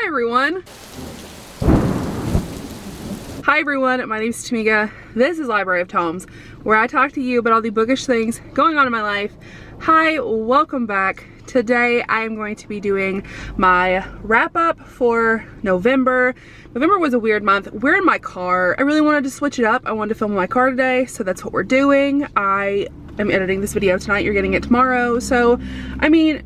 Hi everyone, my name is Tamika. This is Library of Tomes, where I talk to you about all the bookish things going on in my life. Hi, welcome back. Today I am going to be doing my wrap up for November. November was a weird month. We're in my car. I really wanted to switch it up. I wanted to film in my car today, so that's what we're doing. I am editing this video tonight. You're getting it tomorrow. So, I mean,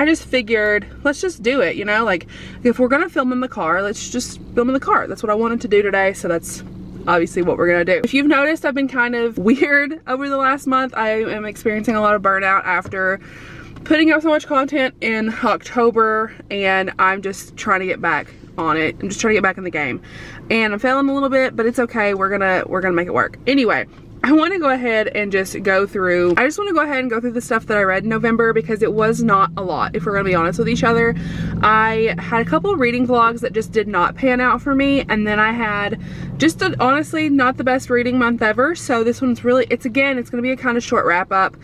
I just figured, let's just do it, you know? Like, if we're gonna film in the car, let's just film in the car. That's what I wanted to do today, so that's obviously what we're gonna do. If you've noticed, I've been kind of weird over the last month. I am experiencing a lot of burnout after putting out so much content in October, and I'm just trying to get back on it. I'm just trying to get back in the game. And I'm failing a little bit, but it's okay. We're gonna make it work. Anyway, I want to go ahead and just go through, I just want to go ahead and go through the stuff that I read in November, because it was not a lot, if we're going to be honest with each other. I had a couple of reading vlogs that just did not pan out for me, and then I had just honestly not the best reading month ever. So this one's really, it's going to be a kind of short wrap up.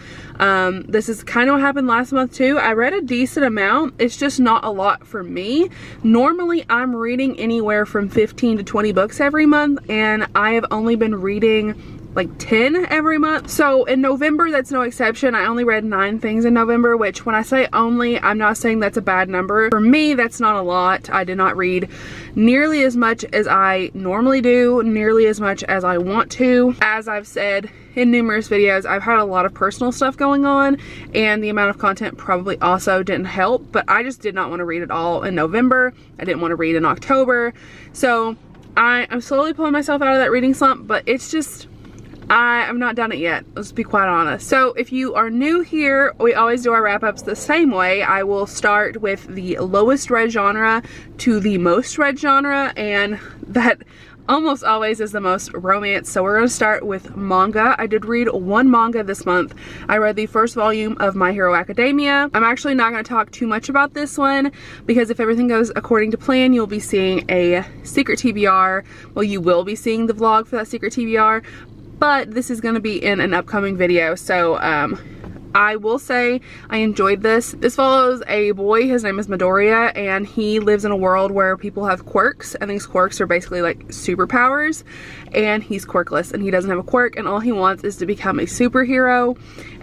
This is kind of what happened last month too. I read a decent amount. It's just not a lot for me. Normally I'm reading anywhere from 15 to 20 books every month, and I have only been reading like 10 every month. So in November, that's no exception. I only read 9 things in November, which when I say only, I'm not saying that's a bad number. For me, that's not a lot. I did not read nearly as much as I normally do, nearly as much as I want to. As I've said in numerous videos, I've had a lot of personal stuff going on, and the amount of content probably also didn't help, but I just did not want to read it all in November. I didn't want to read in October. So I'm slowly pulling myself out of that reading slump, but it's just, I've not done it yet, let's be quite honest. So if you are new here, we always do our wrap-ups the same way. I will start with the lowest read genre to the most read genre, and that almost always is the most romance. So we're going to start with manga. I did read one manga this month. I read the first volume of My Hero Academia. I'm actually not going to talk too much about this one, because if everything goes according to plan, you'll be seeing a secret TBR. Well, you will be seeing the vlog for that secret TBR, but this is going to be in an upcoming video. So I will say I enjoyed this. This follows a boy, his name is Midoriya, and he lives in a world where people have quirks, and these quirks are basically like superpowers, and he's quirkless and he doesn't have a quirk, and all he wants is to become a superhero,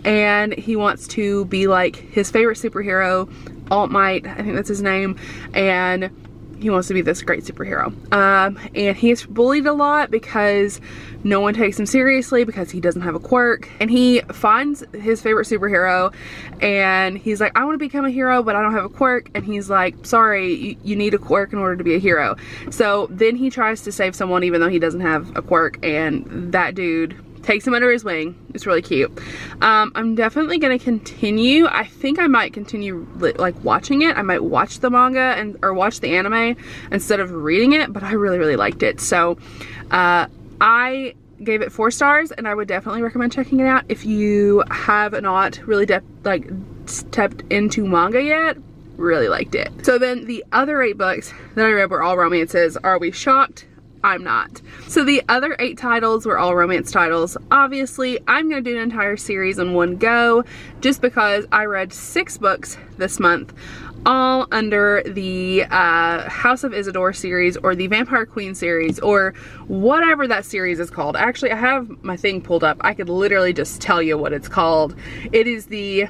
and he wants to be like his favorite superhero, All Might, I think that's his name, and he wants to be this great superhero. And he is bullied a lot because no one takes him seriously because he doesn't have a quirk. And he finds his favorite superhero, and he's like, I want to become a hero, but I don't have a quirk. And he's like, sorry, you need a quirk in order to be a hero. So then he tries to save someone even though he doesn't have a quirk, and that dude takes him under his wing. It's really cute. I'm definitely gonna continue. I think I might continue like watching it. I might watch the manga or watch the anime instead of reading it, but I really liked it. So I gave it 4 stars, and I would definitely recommend checking it out if you have not really stepped into manga yet. Really liked it. So then the other 8 books that I read were all romances. Are we shocked? I'm not. So the other 8 titles were all romance titles. Obviously, I'm going to do an entire series in one go, just because I read 6 books this month, all under the House of Isidore series, or the Vampire Queen series, or whatever that series is called. Actually, I have my thing pulled up. I could literally just tell you what it's called. It is the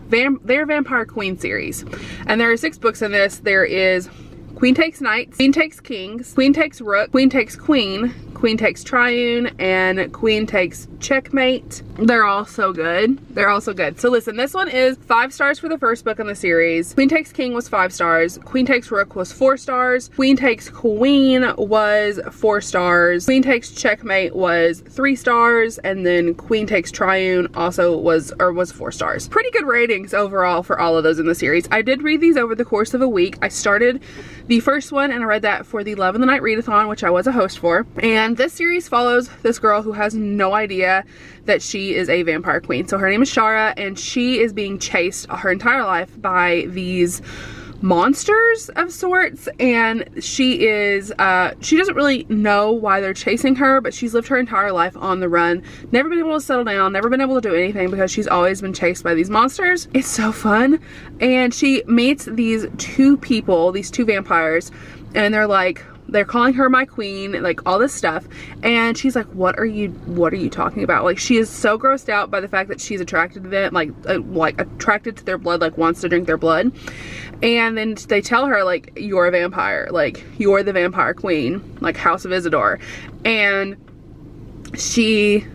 their Vampire Queen series, and there are 6 books in this. There is Queen Takes Knights, Queen Takes Kings, Queen Takes Rook, Queen Takes Queen, Queen Takes Triune, and Queen Takes Checkmate. They're all so good. They're all so good. So listen, this one is 5 stars for the first book in the series. Queen Takes King was 5 stars. Queen Takes Rook was 4 stars. Queen Takes Queen was 4 stars. Queen Takes Checkmate was 3 stars. And then Queen Takes Triune also was 4 stars. Pretty good ratings overall for all of those in the series. I did read these over the course of a week. I started the first one, and I read that for the Love in the Night readathon, which I was a host for. And this series follows this girl who has no idea that she is a vampire queen. So her name is Shara, and she is being chased her entire life by these monsters of sorts, and she is she doesn't really know why they're chasing her, but she's lived her entire life on the run, never been able to settle down, never been able to do anything because she's always been chased by these monsters. It's so fun. And she meets these two people, these two vampires, and they're calling her my queen, like all this stuff, and she's like, what are you talking about? Like, she is so grossed out by the fact that she's attracted to them, like attracted to their blood, like wants to drink their blood. And then they tell her, like, you're a vampire, like you're the vampire queen, like House of Isidore. And she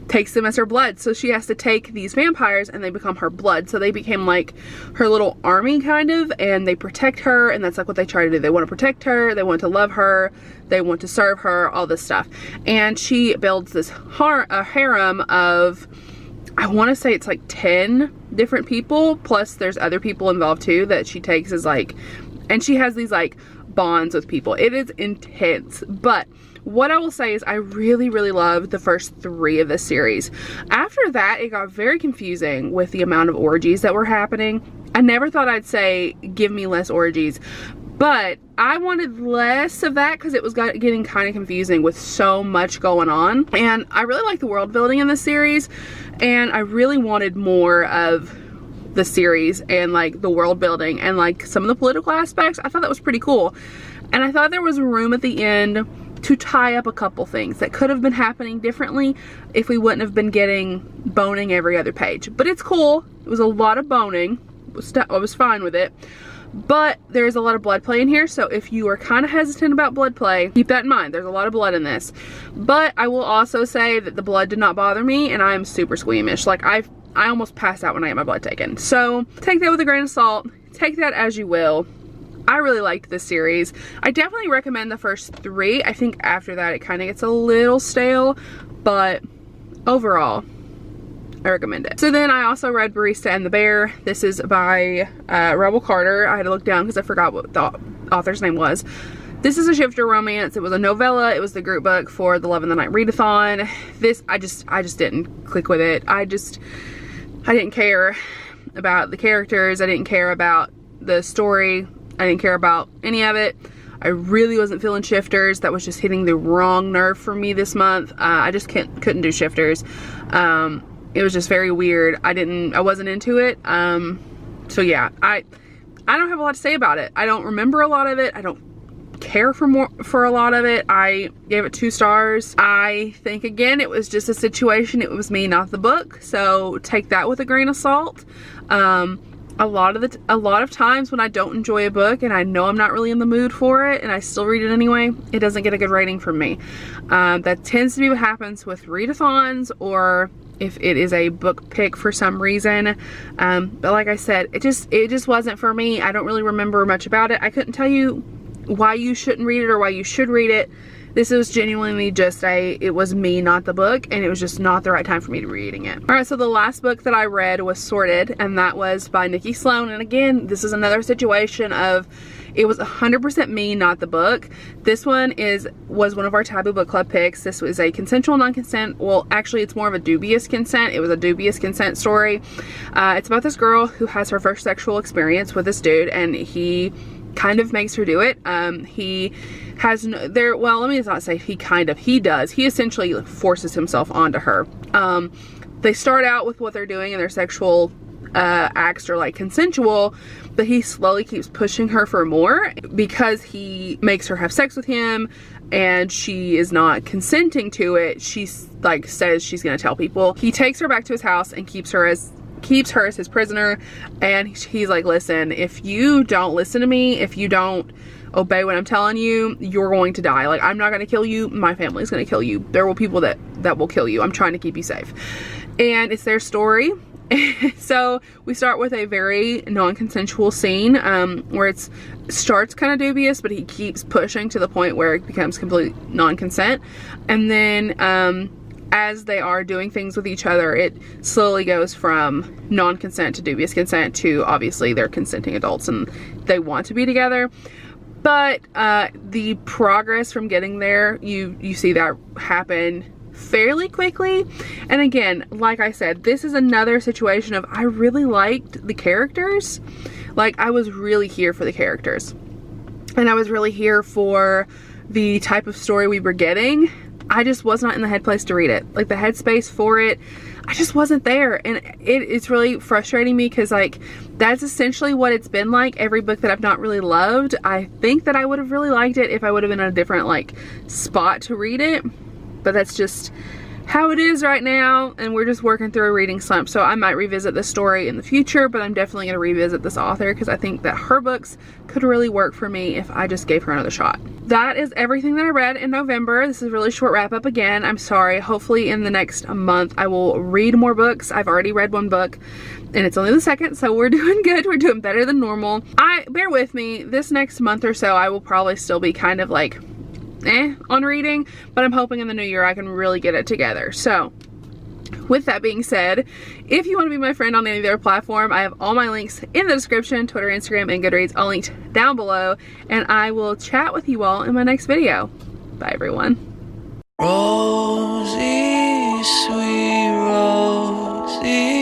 takes them as her blood, so she has to take these vampires and they become her blood. So they became like her little army kind of, and they protect her, and that's like what they try to do. They want to protect her, they want to love her, they want to serve her, all this stuff. And she builds this a harem of, I want to say it's like 10 different people, plus there's other people involved too that she takes as like, and she has these like bonds with people. It is intense. But what I will say is I really loved the first 3 of this series. After that, it got very confusing with the amount of orgies that were happening. I never thought I'd say give me less orgies, but I wanted less of that because it was getting kind of confusing with so much going on. And I really like the world building in this series, and I really wanted more of the series and like the world building and like some of the political aspects. I thought that was pretty cool, and I thought there was room at the end to tie up a couple things that could have been happening differently if we wouldn't have been getting boning every other page. But it's cool. It was a lot of boning. I was fine with it. But there's a lot of blood play in here, so if you are kind of hesitant about blood play, keep that in mind. There's a lot of blood in this. But I will also say that the blood did not bother me, and I'm super squeamish. Like, I almost passed out when I get my blood taken. So take that with a grain of salt. Take that as you will. I really liked this series. I definitely recommend the first 3. I think after that it kind of gets a little stale, but overall I recommend it. So then I also read Barista and the Bear. This is by Rebel Carter. I had to look down because I forgot what the author's name was. This is a shifter romance. It was a novella. It was the group book for the Love in the Night readathon. This, I just didn't click with it. I didn't care about the characters. I didn't care about the story. I didn't care about any of it. I really wasn't feeling shifters. That was just hitting the wrong nerve for me this month. I just couldn't do shifters. It was just very weird. I wasn't into it. So yeah, I don't have a lot to say about it. I don't remember a lot of it. I don't care for a lot of it. I gave it 2 stars. I think again it was just a situation. It was me, not the book. So take that with a grain of salt. A lot of times when I don't enjoy a book and I know I'm not really in the mood for it and I still read it anyway, it doesn't get a good rating from me. That tends to be what happens with readathons, or if it is a book pick for some reason. But like I said, it just wasn't for me. I don't really remember much about it. I couldn't tell you why you shouldn't read it or why you should read it. This was genuinely just it was me, not the book, and it was just not the right time for me to be reading it. Alright, so the last book that I read was Sorted, and that was by Nikki Sloan. And again, this is another situation of it was 100% me, not the book. This one was one of our Taboo Book Club picks. This was a consensual non-consent. Well, actually, it's more of a dubious consent. It was a dubious consent story. It's about this girl who has her first sexual experience with this dude, and he kind of makes her do it. He has well, let me not say he does. He essentially forces himself onto her. They start out with what they're doing and their sexual acts are like consensual, but he slowly keeps pushing her for more because he makes her have sex with him and she is not consenting to it. She like says she's gonna tell people. He takes her back to his house and keeps her as his prisoner, and he's like, listen, if you don't listen to me, if you don't obey what I'm telling you, you're going to die. Like, I'm not going to kill you, my family's going to kill you. There will people that will kill you. I'm trying to keep you safe. And it's their story. So we start with a very non-consensual scene where it starts kind of dubious, but he keeps pushing to the point where it becomes complete non-consent. And then as they are doing things with each other, it slowly goes from non-consent to dubious consent to obviously they're consenting adults and they want to be together. But the progress from getting there, you see that happen fairly quickly. And again, like I said, this is another situation of I really liked the characters. Like, I was really here for the characters. And I was really here for the type of story we were getting. I just was not in the headspace to read it. Like, the headspace for it, I just wasn't there. And it's really frustrating me because, like, that's essentially what it's been like. Every book that I've not really loved, I think that I would have really liked it if I would have been in a different, like, spot to read it. But that's just how it is right now, and we're just working through a reading slump. So I might revisit this story in the future, but I'm definitely going to revisit this author because I think that her books could really work for me if I just gave her another shot. That is everything that I read in November. This is a really short wrap up again. I'm sorry. Hopefully in the next month I will read more books. I've already read one book and it's only the second, so we're doing good. We're doing better than normal. Bear with me. This next month or so I will probably still be kind of like on reading, but I'm hoping in the new year I can really get it together. So with that being said, if you want to be my friend on any other platform, I have all my links in the description. Twitter, Instagram, and Goodreads all linked down below, and I will chat with you all in my next video. Bye everyone. Rosie, sweet Rosie.